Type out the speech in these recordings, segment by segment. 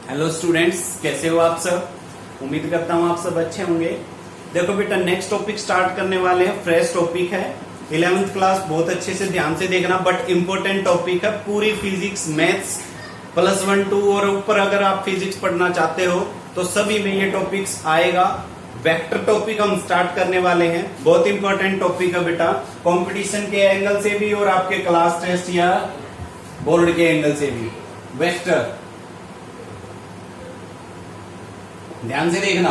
Hello students, कैसे हो आप सब। उम्मीद करता हूँ आप सब अच्छे होंगे। देखो बेटा, नेक्स्ट टॉपिक स्टार्ट करने वाले हैं। फ्रेश टॉपिक है, 11th क्लास। बहुत अच्छे से ध्यान से देखना, बट इम्पोर्टेंट टॉपिक है। पूरी फिजिक्स, मैथ्स +1 2 और ऊपर अगर आप फिजिक्स पढ़ना चाहते हो तो सभी में ये टॉपिक्स आएगा। वेक्टर टॉपिक हम स्टार्ट करने वाले हैं। बहुत इंपॉर्टेंट टॉपिक है बेटा, कंपटीशन के एंगल से भी और आपके क्लास टेस्ट या बोर्ड के एंगल से भी। वेक्टर ध्यान से देखना।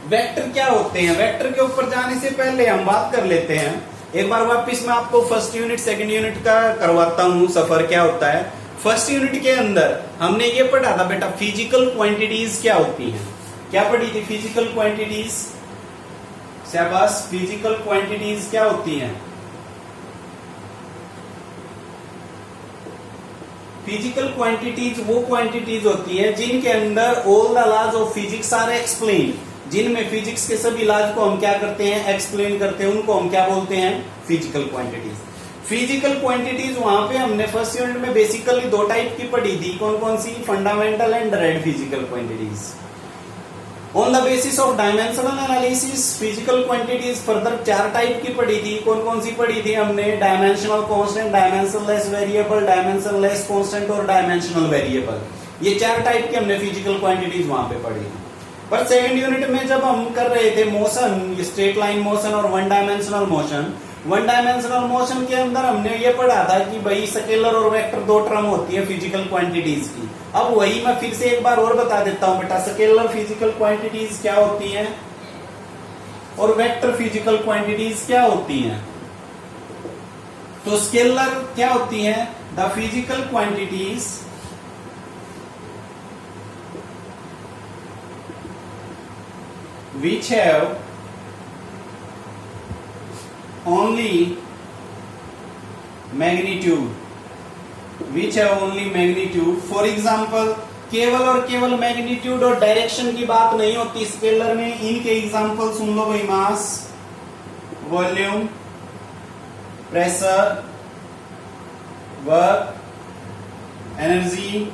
वेक्टर क्या होते हैं, वेक्टर के ऊपर जाने से पहले हम बात कर लेते हैं। एक बार वापिस मैं आपको फर्स्ट यूनिट सेकंड यूनिट का करवाता हूं सफर क्या होता है। फर्स्ट यूनिट के अंदर हमने ये पढ़ा था बेटा, फिजिकल क्वांटिटीज क्या होती हैं। क्या पढ़ी थी? Physical quantities. शाबाश, फिजिकल क्वांटिटीज क्या होती हैं? फिजिकल क्वांटिटीज वो क्वांटिटीज होती है जिनके अंदर all the laws of physics are explain. जिनमें फिजिक्स के सभी लॉज को हम क्या करते हैं? एक्सप्लेन करते हैं। उनको हम क्या बोलते हैं? Physical quantities. फिजिकल क्वांटिटीज वहां पे हमने फर्स्ट यूनिट में बेसिकली दो टाइप की पढ़ी थी। कौन कौन सी? Fundamental and direct physical quantities. On the basis of dimensional analysis physical quantities further चार टाइप की पढ़ी थी। कौन कौन सी पढ़ी थी हमने? Dimensional constant, dimensionless variable, dimensionless constant और डायमेंशनल वेरिएबल। ये चार टाइप की हमने फिजिकल क्वांटिटीज वहां पे पढ़ी थी। पर सेकंड यूनिट में जब हम कर रहे थे मोशन, स्ट्रेट लाइन मोशन और one dimensional motion, one dimensional motion के अंदर हमने ये पढ़ा था कि भाई स्केलर और वेक्टर दो टर्म होती है फिजिकल क्वांटिटीज की। अब वही मैं फिर से एक बार और बता देता हूं बेटा, स्केलर फिजिकल क्वांटिटीज क्या होती हैं और वेक्टर फिजिकल क्वांटिटीज क्या होती हैं। तो स्केलर क्या होती हैं? The physical quantities which have only magnitude, for example केवल और केवल मैग्नीट्यूड और डायरेक्शन की बात नहीं होती स्केलर में। इनके एग्जांपल सुन लो भाई, mass, volume, pressure, work, energy.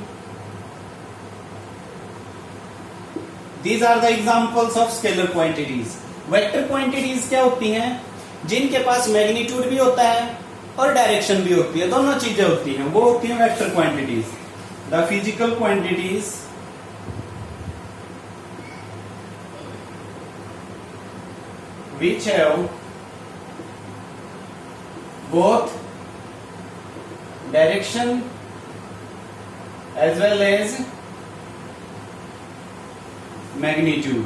These are the examples of scalar quantities. Vector quantities क्या होती हैं? जिनके पास मैग्नीट्यूड भी होता है और डायरेक्शन भी होती है, दोनों चीजें होती हैं, वो होती हैं vector quantities. The physical quantities which have both direction as well as magnitude.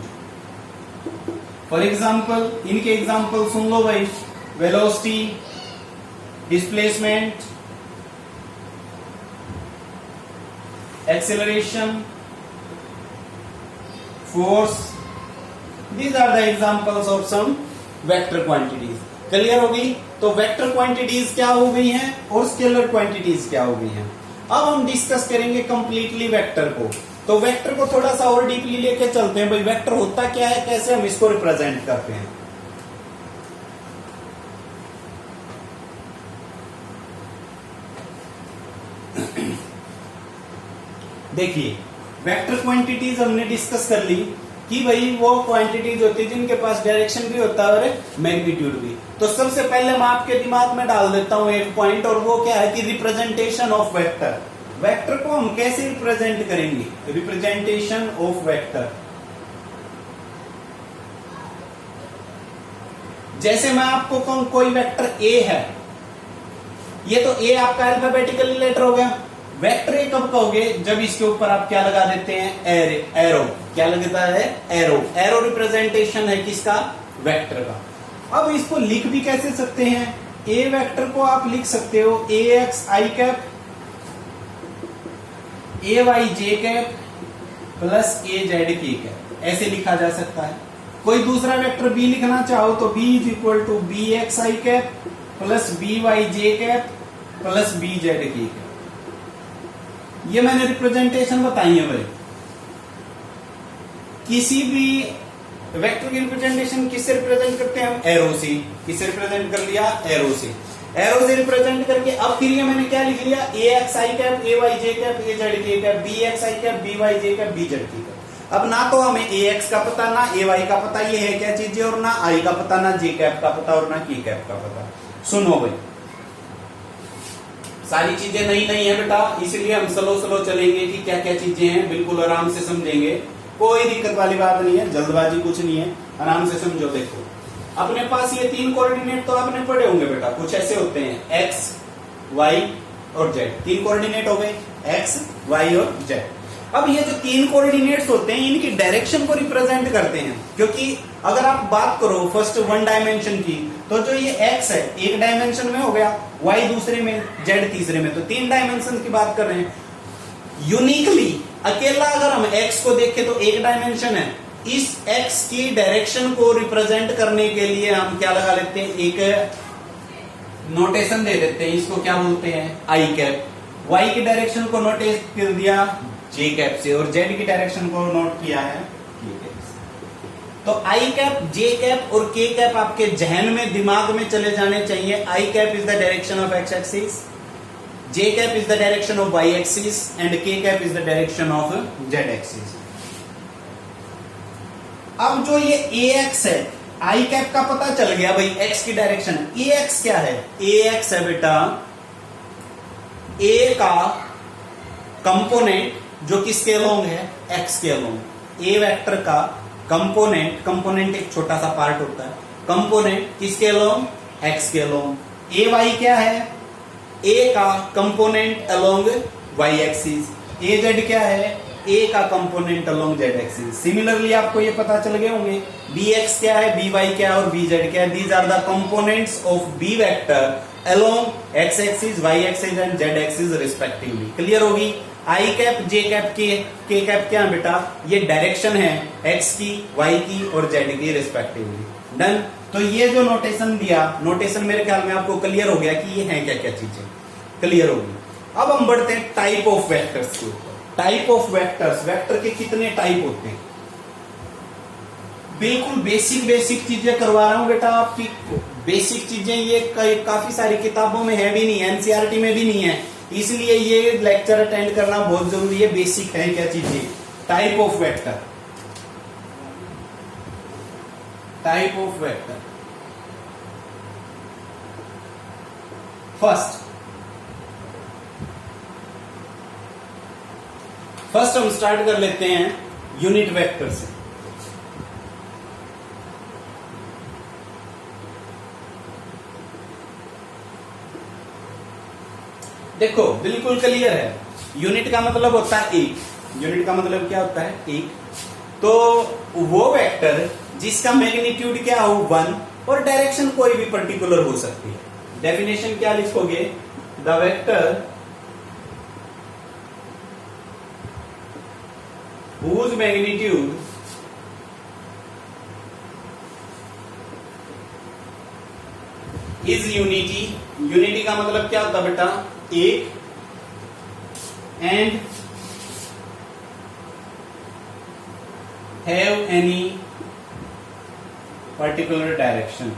For example इनके एग्जाम्पल सुन लो भाई, velocity, displacement, acceleration, force. These are the examples of some vector quantities. Clear हो गई? तो वेक्टर क्वांटिटीज क्या हो गई हैं और स्केलर क्वांटिटीज क्या हो गई हैं। अब हम डिस्कस करेंगे कंप्लीटली वेक्टर को। तो वेक्टर को थोड़ा सा और डीपली लेके चलते हैं भाई, वेक्टर होता क्या है, कैसे हम इसको रिप्रेजेंट करते हैं। देखिए, वेक्टर क्वांटिटीज हमने डिस्कस कर ली कि भाई वो क्वांटिटीज होती है जिनके पास डायरेक्शन भी होता है और मैग्नीट्यूड भी। तो सबसे पहले मैं आपके दिमाग में डाल देता हूं एक पॉइंट, और वो क्या है कि रिप्रेजेंटेशन ऑफ वेक्टर। वेक्टर को हम कैसे रिप्रेजेंट करेंगे? Representation of vector. जैसे मैं आपको कहूं कोई वेक्टर ए है, ये तो ए आपका अल्फाबेटिकल लेटर हो गया। वेक्टर ए कब कहोगे? जब इसके ऊपर आप क्या लगा देते हैं? एरो। क्या लगता है? एरो। एरो रिप्रेजेंटेशन है किसका? वेक्टर का। अब इसको लिख भी कैसे सकते हैं? ए वेक्टर को आप लिख सकते हो ए x i cap, A Y j cap plus A Z k cap, ऐसे लिखा जा सकता है। कोई दूसरा वेक्टर बी लिखना चाहो तो B is equal to B x i cap plus B y j cap plus B z k cap. ये मैंने रिप्रेजेंटेशन बताई है भाई। किसी भी वेक्टर की रिप्रेजेंटेशन किससे रिप्रेजेंट करते हैं हम? एरो से। किससे रिप्रेजेंट कर लिया? एरो से। एरो से रिप्रेजेंट करके। अब फिर ये मैंने क्या लिख लिया, ए x i cap, A Y j cap, A Z k cap, B x i cap, B y j cap, B z k cap. अब ना तो हमें ए एक्स का पता, ना ए वाई का पता, ये है क्या चीजें, और ना आई का पता, ना जे कैप का पता, और ना के कैप का पता। सुनो भाई, सारी चीजें नई नई है बेटा, इसलिए हम स्लो स्लो चलेंगे कि क्या क्या चीजें हैं, बिल्कुल आराम से समझेंगे, कोई दिक्कत वाली बात नहीं है, जल्दबाजी कुछ नहीं है, आराम से समझो। देखो अपने पास ये 3 कोऑर्डिनेट तो आपने पढ़े होंगे बेटा, कुछ ऐसे होते हैं एक्स वाई और जेड। 3 कोऑर्डिनेट हो गए, एक्स वाई और जेड। अब ये जो 3 कोऑर्डिनेट्स होते हैं इनकी डायरेक्शन को रिप्रेजेंट करते हैं, क्योंकि अगर आप बात करो फर्स्ट 1 डायमेंशन की, तो जो ये x है एक डायमेंशन में हो गया, y दूसरे में, z तीसरे में, तो 3 डायमेंशन की बात कर रहे हैं। यूनिकली अकेला अगर हम x को देखें तो एक डायमेंशन है, इस x की डायरेक्शन को रिप्रेजेंट करने के लिए हम क्या लगा लेते हैं, एक नोटेशन दे देते हैं, इसको क्या बोलते हैं, आई कैप। y की डायरेक्शन को नोटेट कर दिया j कैप से, और z की डायरेक्शन को नोट किया है k कैप से। तो आई कैप, जे कैप और के कैप आपके जहन में, दिमाग में चले जाने चाहिए। I cap is the direction of x axis, j cap is the direction of y axis, and k cap is the direction of z axis. अब जो ये ए एक्स है, आई कैप का पता चल गया भाई, एक्स की डायरेक्शन। ए एक्स क्या है, ए एक्स है बेटा ए का कंपोनेंट जो किसके अलोंग है, एक्स के अलोंग। ए वेक्टर का कंपोनेंट, कंपोनेंट एक छोटा सा पार्ट होता है, कंपोनेंट किसके अलोंग, एक्स के अलोंग। ए वाई क्या है, ए का कंपोनेंट अलोंग वाई एक्सिस। ए जेड क्या है, ए का component along Z axis. Similarly आपको ये पता चल गए होंगे, बी एक्स क्या है, बी वाई क्या है और बी जेड क्या है। These are the components of B vector along x axis, y axis and z axis respectively. Clear होगी। I cap, j cap, k cap क्या है बेटा, ये डायरेक्शन है एक्स की, वाई की और जेड की रिस्पेक्टिवली। डन। तो ये जो नोटेशन दिया, नोटेशन मेरे ख्याल में आपको क्लियर हो गया कि ये है क्या क्या चीजें, क्लियर होगी। अब हम बढ़ते हैं टाइप ऑफ वेक्टर्स के ऊपर। टाइप ऑफ वेक्टर्स, वेक्टर के कितने टाइप होते हैं, बिल्कुल बेसिक बेसिक चीजें करवा रहा हूं बेटा आपकी। बेसिक चीजें ये काफी सारी किताबों में है भी नहीं, एनसीईआरटी में भी नहीं है, इसलिए ये लेक्चर अटेंड करना बहुत जरूरी है। बेसिक है क्या चीजें, type of vector, type of vector. First हम स्टार्ट कर लेते हैं यूनिट वेक्टर से। देखो बिल्कुल क्लियर है, यूनिट का मतलब होता है एक, यूनिट का मतलब क्या होता है, एक। तो वो वेक्टर जिसका मैग्नीट्यूड क्या हो 1 और डायरेक्शन कोई भी पर्टिकुलर हो सकती है। डेफिनेशन क्या लिखोगे, the vector whose magnitude is unity, unity का मतलब क्या होता है बेटा, एक, and have any particular direction.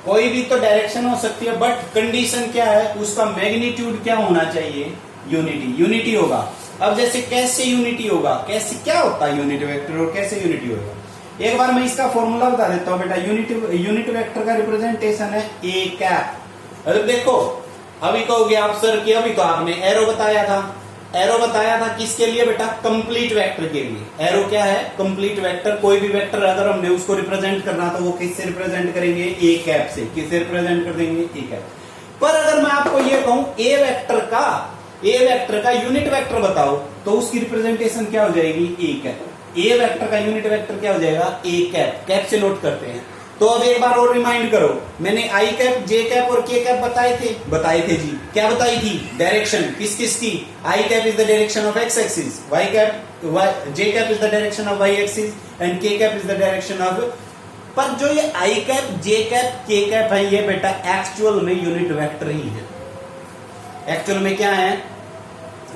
कोई भी तो डायरेक्शन हो सकती है, बट कंडीशन क्या है, उसका मैग्नीट्यूड क्या होना चाहिए, यूनिटी, यूनिटी होगा। अब जैसे कैसे यूनिटी होगा, कैसे क्या होता है यूनिट वेक्टर और कैसे यूनिटी होगा, एक बार मैं इसका फॉर्मूला बता देता हूं बेटा। यूनिट वेक्टर का रिप्रेजेंटेशन है ए कैप। अरे देखो अभी कहोगे आप सर कि अभी तो आपने एरो बताया था, एरो बताया था किसके लिए बेटा, कंप्लीट वेक्टर के लिए। एरो क्या है, कंप्लीट वेक्टर। कोई भी वेक्टर अगर हमने उसको रिप्रेजेंट करना तो वो किससे रिप्रेजेंट करेंगे, ए कैप से। किससे रिप्रेजेंट कर देंगे, ए कैप। पर अगर मैं आपको ये कहूं ए वेक्टर का यूनिट वेक्टर बताओ, तो उसकी रिप्रेजेंटेशन क्या हो जाएगी, ए कैप। ए वेक्टर का यूनिट वेक्टर क्या हो जाएगा, ए कैप। कैप से नोट करते हैं। तो अब एक बार और रिमाइंड करो, मैंने आई कैप, जे कैप और के कैप बताए थे जी। क्या बताई थी, डायरेक्शन किस किस की। I cap is the direction of x axis, y cap, j cap is the direction of y axis and k cap is the direction of. पर जो ये i cap, j cap, k cap है, ये बेटा actual में unit vector ही है। Actual में क्या है,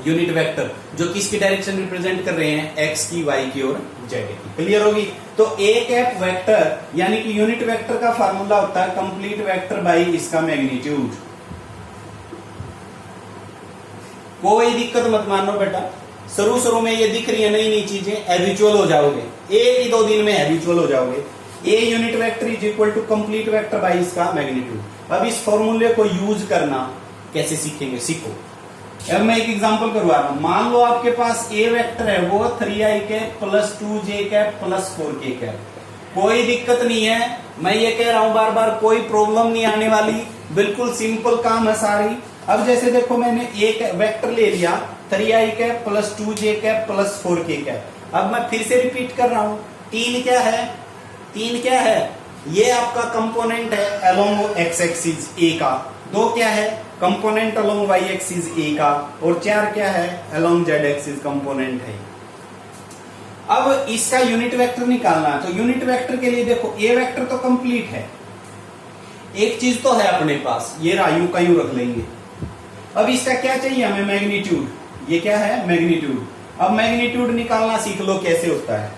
यूनिट वेक्टर जो किसकी डायरेक्शन रिप्रेजेंट कर रहे हैं, एक्स की, वाई की और जेड की। क्लियर होगी। तो ए कैप वेक्टर यानी कि यूनिट वेक्टर का फार्मूला होता है कंप्लीट वेक्टर बाई इसका मैग्नीट्यूड। कोई दिक्कत मत मानो बेटा, शुरू में ये दिख रही है नई नई चीजें, हैबिचुअल हो जाओगे, एक ही 2 दिन में हैबिचुअल हो जाओगे। A unit vector is equal to complete vector by इसका मैग्नीट्यूड। अब इस फॉर्मूले को यूज करना कैसे सीखेंगे, सीखो। अब मैं एक एग्जांपल करवा रहा हूं। मान लो आपके पास ए वेक्टर है वो 3i cap plus 2j cap plus 4k cap. कोई दिक्कत नहीं है, मैं ये कह रहा हूं बार बार, कोई प्रॉब्लम नहीं आने वाली, बिल्कुल सिंपल काम है सारी। अब जैसे देखो मैंने एक वेक्टर ले लिया 3i cap plus 2j cap plus 4k cap. अब मैं फिर से रिपीट कर रहा हूं, 3 क्या है, 3 क्या है, ये आपका कंपोनेंट है अलोंग एक्स एक्सिस ए का। 2 क्या है, कंपोनेंट अलोंग वाई एक्सिस ए का। और 4 क्या है, अलोंग जेड एक्सिस कंपोनेंट है। अब इसका यूनिट वेक्टर निकालना है, तो यूनिट वेक्टर के लिए देखो ए वेक्टर तो कंप्लीट है, एक चीज तो है अपने पास, ये रायू का यूं रख लेंगे। अब इसका क्या चाहिए हमें, मैग्नीट्यूड। ये क्या है, मैग्नीट्यूड। अब मैग्नीट्यूड निकालना सीख लो कैसे होता है।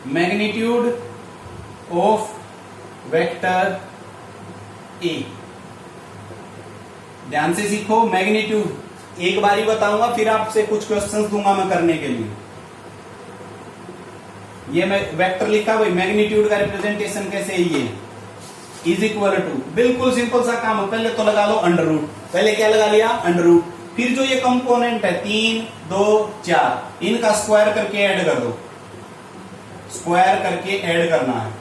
मैग्नीट्यूड ऑफ वेक्टर ए, ध्यान से सीखो मैग्नीट्यूड। एक बार ही बताऊंगा, फिर आपसे कुछ क्वेश्चंस दूंगा मैं करने के लिए। ये मैं वेक्टर लिखा भाई, मैग्नीट्यूड का रिप्रेजेंटेशन कैसे है, ये इज इक्वल टू, बिल्कुल सिंपल सा काम है। पहले तो लगा लो अंडर रूट, पहले क्या लगा लिया, अंडर रूट। फिर जो ये कंपोनेंट है 3, 2, 4, इनका स्क्वायर करके ऐड कर दो, स्क्वायर करके ऐड करना है।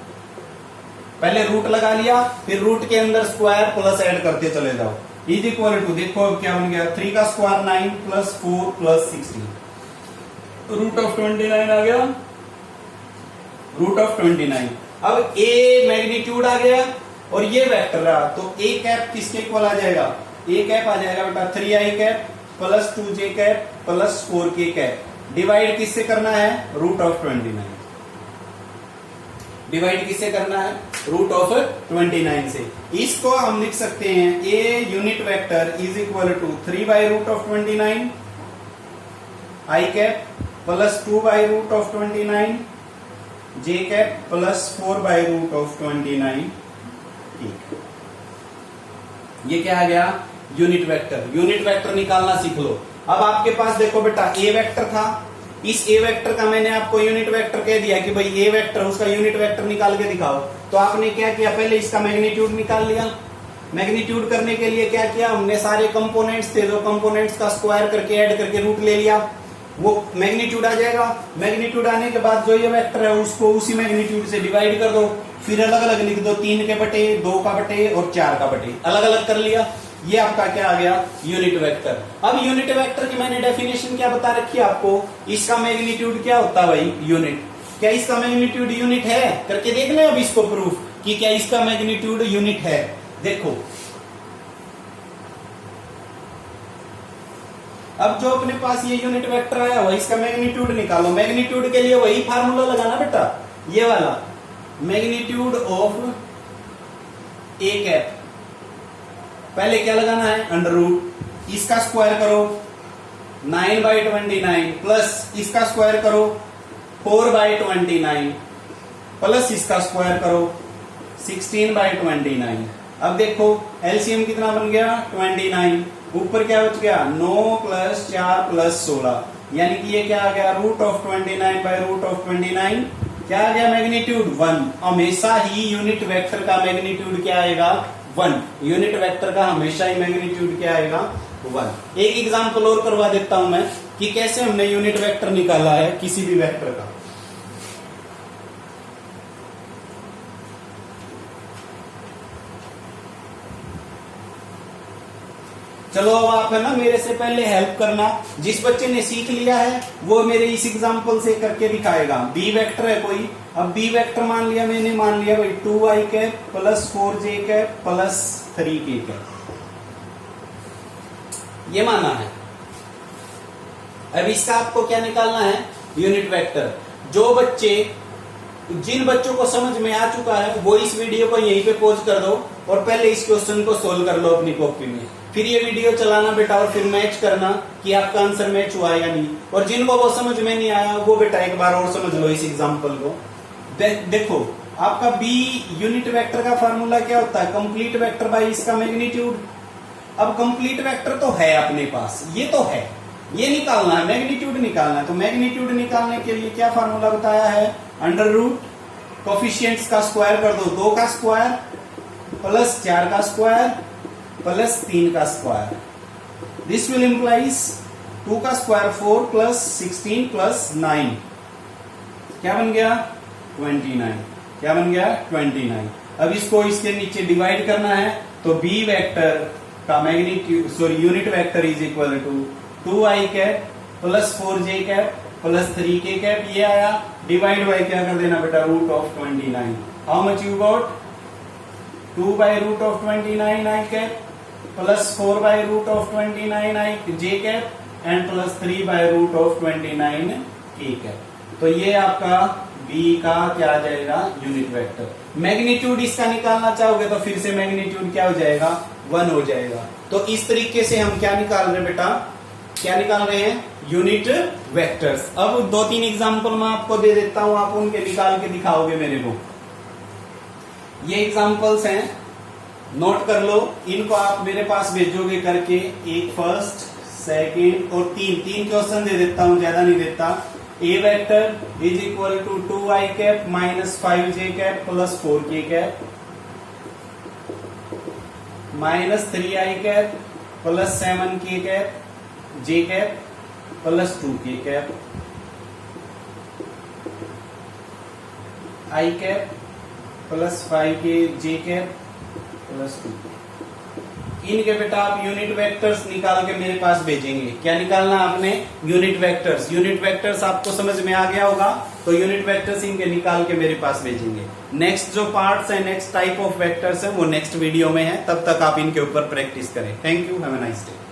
पहले रूट लगा लिया, फिर रूट के अंदर स्क्वायर प्लस ऐड करते चले जाओ। इज इक्वल टू, देखो अब क्या बन गया, 3 का square 9 plus 4 plus 16, root of 29 आ गया, रूट ऑफ 29। अब ए मैग्नीट्यूड आ गया और ये वेक्टर रहा, तो ए कैप किसके इक्वल आ जाएगा, ए कैप आ जाएगा बेटा 3i cap plus 2j cap plus 4k cap. Divide किससे करना है, रूट ऑफ 29। डिवाइड किससे करना है, रूट ऑफ 29 से। इसको हम लिख सकते हैं a unit vector is equal to 3 by root of 29 i cap plus 2 by root of 29 j cap plus 4 by root of 29। ठीक, ये क्या आ गया, यूनिट वेक्टर। यूनिट वेक्टर निकालना सीख लो। अब आपके पास देखो बेटा ए वेक्टर था, इस ए वेक्टर का मैंने आपको यूनिट वेक्टर कह दिया कि भाई ए वेक्टर, उसका यूनिट वेक्टर निकाल के दिखाओ। तो आपने क्या किया, पहले इसका मैग्नीट्यूड निकाल लिया। मैग्नीट्यूड करने के लिए क्या किया हमने, सारे कंपोनेंट्स थे, जो कंपोनेंट्स का स्क्वायर करके ऐड करके रूट ले लिया, वो मैग्नीट्यूड आ जाएगा। मैग्नीट्यूड आने के बाद जो ये वेक्टर है उसको उसी मैग्नीट्यूड से डिवाइड कर दो, फिर अलग अलग लिख दो, 3 के बटे, 2 का बटे और 4 का बटे, अलग अलग कर लिया। ये आपका क्या आ गया, यूनिट वेक्टर। अब यूनिट वेक्टर की मैंने डेफिनेशन क्या बता रखी है आपको, इसका मैग्नीट्यूड क्या होता है भाई, यूनिट। क्या इसका मैग्नीट्यूड यूनिट है, करके देख ले अब इसको प्रूफ कि क्या इसका मैग्नीट्यूड यूनिट है। देखो अब जो अपने पास ये यूनिट वेक्टर आया हुआ, इसका मैग्नीट्यूड निकालो। मैग्नीट्यूड के लिए वही फार्मूला लगाना बेटा, ये वाला, मैग्नीट्यूड ऑफ ए कैप। पहले क्या लगाना है, अंडर रूट, इसका स्क्वायर करो 9 बाई 29 प्लस इसका स्क्वायर करो 4 बाई 29 प्लस इसका स्क्वायर करो 16 बाई 29। अब देखो एलसीएम कितना बन गया, 29, ऊपर क्या बच गया, 9 प्लस 4 प्लस 16, यानी कि ये क्या आ गया, root of 29 by root of 29। क्या आ गया, मैग्नीट्यूड 1। हमेशा ही यूनिट वेक्टर का मैग्नीट्यूड क्या आएगा, 1। यूनिट वेक्टर का हमेशा ही मैग्नीट्यूड क्या आएगा, 1। एक एग्जांपल और करवा देता हूं मैं कि कैसे हमने यूनिट वेक्टर निकाला है किसी भी वेक्टर का। चलो अब आप है ना मेरे से पहले हेल्प करना, जिस बच्चे ने सीख लिया है वो मेरे इस एग्जांपल से करके दिखाएगा। बी वेक्टर है कोई, अब बी वेक्टर मान लिया मैंने, मान लिया भाई 2i cap plus 4j cap plus 3k cap, ये माना है। अब इसका आपको क्या निकालना है, यूनिट वेक्टर। जो बच्चे, जिन बच्चों को समझ में आ चुका है वो इस वीडियो को यहीं पे पॉज कर दो, और पहले इस क्वेश्चन को सोल्व कर लो अपनी कॉपी में, फिर ये वीडियो चलाना बेटा और फिर मैच करना कि आपका आंसर मैच हुआ या नहीं। और जिनको वो समझ में नहीं आया वो बेटा एक बार और समझ लो इस एग्जांपल को। देखो आपका बी यूनिट वेक्टर का फार्मूला क्या होता है, कंप्लीट वेक्टर बाय इसका मैग्नीट्यूड। अब कंप्लीट वेक्टर तो है अपने पास, ये तो है, ये निकालना है, मैग्नीट्यूड निकालना है। तो मैग्नीट्यूड निकालने के लिए क्या फार्मूला बताया है, अंडर रूट कोफिशिएंट्स का स्क्वायर कर दो, 2 का स्क्वायर प्लस 4 का स्क्वायर प्लस 3 का स्क्वायर। दिस विल इंप्लाइज 2 का स्क्वायर 4 प्लस 16 प्लस 9, क्या बन गया 29, क्या बन गया 29। अब इसको इसके नीचे डिवाइड करना है, तो बी वेक्टर का magnitude sorry unit vector is equal to 2i cap plus 4j cap plus 3k cap, ये आया। डिवाइड बाय क्या कर देना बेटा, root of 29। How much you got, 2 by root of 29 i cap plus 4 by root of 29 i j cap and plus 3 by root of 29 k cap. तो ये आपका b का क्या आ जाएगा, यूनिट वेक्टर। मैग्नीट्यूड इसका निकालना चाहोगे तो फिर से मैग्नीट्यूड क्या हो जाएगा, 1 हो जाएगा। तो इस तरीके से हम क्या निकाल रहे हैं बेटा, क्या निकाल रहे हैं, यूनिट वेक्टर्स। अब 2-3 एग्जांपल मैं आपको दे देता हूं, आप उनके निकाल के दिखाओगे मेरे को। ये एग्जांपल्स हैं, नोट कर लो, इनको आप मेरे पास भेजोगे करके। एक फर्स्ट, सेकंड और तीन क्वेश्चन दे देता हूं, ज्यादा नहीं देता। A vector is equal to 2i cap minus 5j cap plus 4k cap minus 3i cap plus 7k cap j cap plus 2k cap i cap plus 5k j cap plus 2k। इनके बेटा आप unit vectors निकाल के मेरे पास भेजेंगे। क्या निकालना आपने, यूनिट वेक्टर्स। यूनिट वेक्टर्स आपको समझ में आ गया होगा, तो यूनिट वेक्टर्स इनके निकाल के मेरे पास भेजेंगे। नेक्स्ट जो पार्ट्स है, नेक्स्ट टाइप ऑफ वेक्टर्स है, वो नेक्स्ट वीडियो में है, तब तक आप इनके ऊपर प्रैक्टिस करें। Thank you, have a nice day.